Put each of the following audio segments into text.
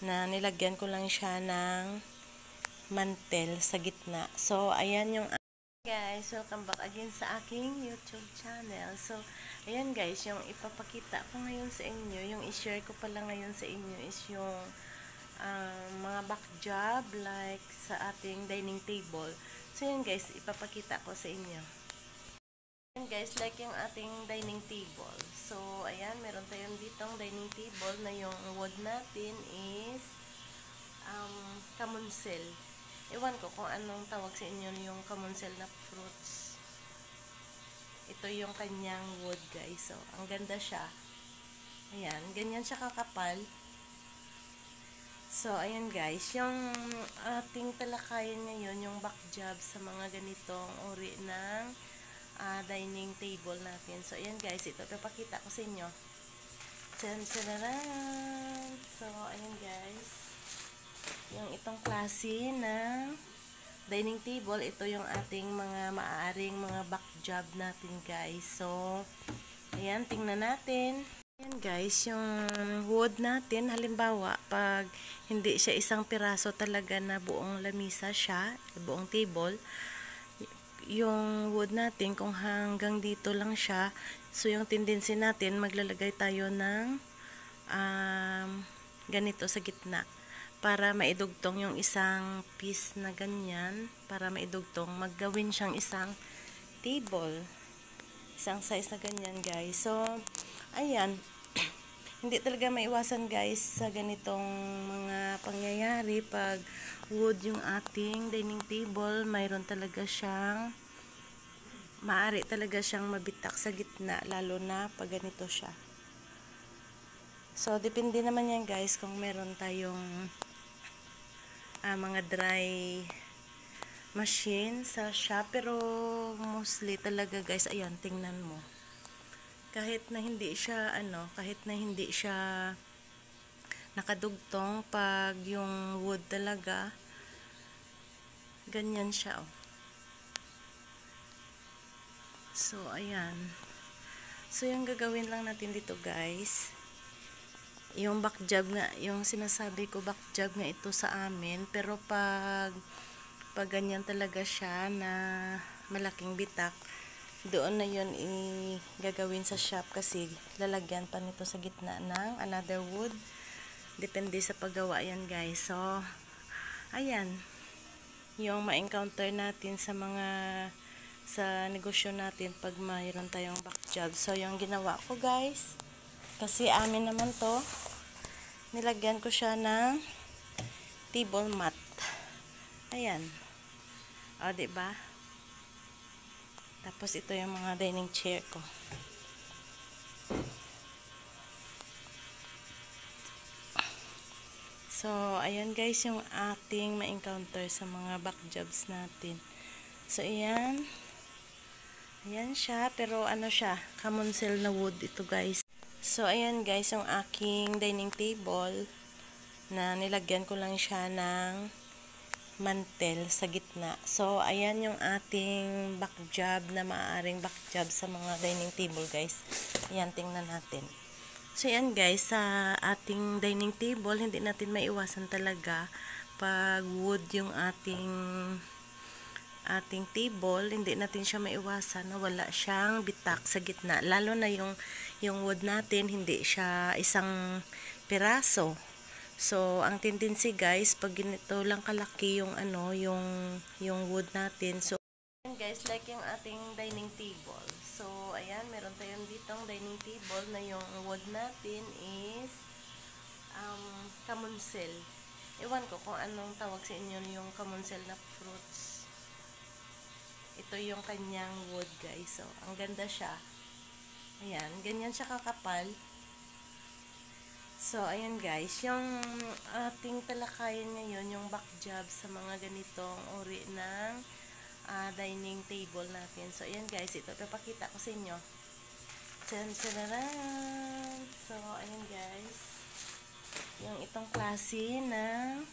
na nilagyan ko lang siya ng mantel sa gitna. So, ayan yung guys, welcome back again sa aking YouTube channel. So, ayan guys, yung ipapakita ko ngayon sa inyo, yung i-share ko pala ngayon sa inyo is yung mga back job like sa ating dining table. So, yun guys, ipapakita ko sa inyo. Ayan guys, like yung ating dining table. So, ayan, meron tayong ditong dining table na yung wood natin is kamunsel. Ewan ko kung anong tawag sa inyo yung kamunsel na fruits. Ito yung kanyang wood guys. So, ang ganda siya. Ayan, ganyan siya kakapal. So, ayan guys, yung ating talakayan ngayon, yung back job sa mga ganitong uri ng dining table natin. So, ayan guys, ito papakita ko sa inyo. Tsan-tsan-tsan! So, ayan guys. Yung itong klase ng dining table, ito yung ating mga maaaring mga back job natin guys. So, ayan, tingnan natin. Ayan guys, yung wood natin, halimbawa, pag hindi siya isang piraso talaga na buong lamisa siya, buong table, yung wood natin, kung hanggang dito lang siya, so yung tendency natin, maglalagay tayo ng ganito sa gitna. Para maidugtong yung isang piece na ganyan, para maidugtong, maggawin siyang isang table. Isang size na ganyan guys. So, ayan. Hindi talaga maiwasan guys sa ganitong mga pangyayari pag wood yung ating dining table, mayroon talaga siyang maaari talaga siyang mabitak sa gitna, lalo na pag ganito siya. So, depende naman yan guys kung meron tayong mga dry machine sa shop, pero mostly talaga guys, ayan, tingnan mo. Kahit na hindi siya nakadugtong, pag yung wood talaga ganyan siya, oh. So, ayan. So, yung gagawin lang natin dito guys, yung back job nga, yung sinasabi ko back job nga ito sa amin, pero pag ganyan talaga siya na malaking bitak, doon na yun gagawin sa shop, kasi lalagyan pa nito sa gitna ng another wood, depende sa paggawa yan guys. So, ayan yung ma-encounter natin sa negosyo natin pag mayroon tayong back job. So, yung ginawa ko guys, kasi amin naman to, nilagyan ko siya ng table mat. Ayan. O, diba? Tapos, ito yung mga dining chair ko. So, ayan guys, yung ating ma-encounter sa mga back jobs natin. So, ayan. Ayan siya, pero ano siya, kamunsel na wood ito guys. So, ayan guys, yung aking dining table na nilagyan ko lang siya ng mantel sa gitna. So, ayan yung ating back job na maaaring back job sa mga dining table guys. Ayan, tingnan natin. So, ayan guys, sa ating dining table, hindi natin maiwasan talaga pag wood yung ating table, hindi natin siya maiwasan na wala siyang bitak sa gitna. Lalo na yung wood natin, hindi siya isang piraso. So, ang tendency guys, pag ganito lang kalaki yung yung wood natin. So, ayan guys, like yung ating dining table. So, ayan, meron tayong ditong dining table na yung wood natin is kamunsel. Ewan ko kung anong tawag sa inyo yung kamunsel na fruits. Ito yung kanyang wood guys. So, ang ganda siya. Ayan, ganyan siya kakapal. So, ayan guys, yung ating talakayan ngayon, yung back job sa mga ganitong uri ng dining table natin. So, ayan guys, ito papakita ko sa inyo. Tsan-tsan-tsan! So, ayan guys, yung itong klase ng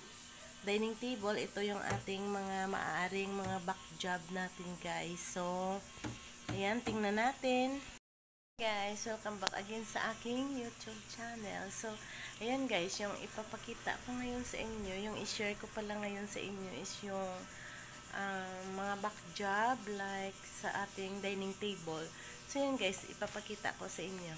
dining table, ito yung ating mga maaaring mga back job natin guys. So, ayan, tingnan natin. Guys, welcome back again sa aking YouTube channel. So, ayan guys, yung ipapakita ko ngayon sa inyo, yung i-share ko pala ngayon sa inyo is yung mga back job like sa ating dining table. So, yun guys, ipapakita ko sa inyo.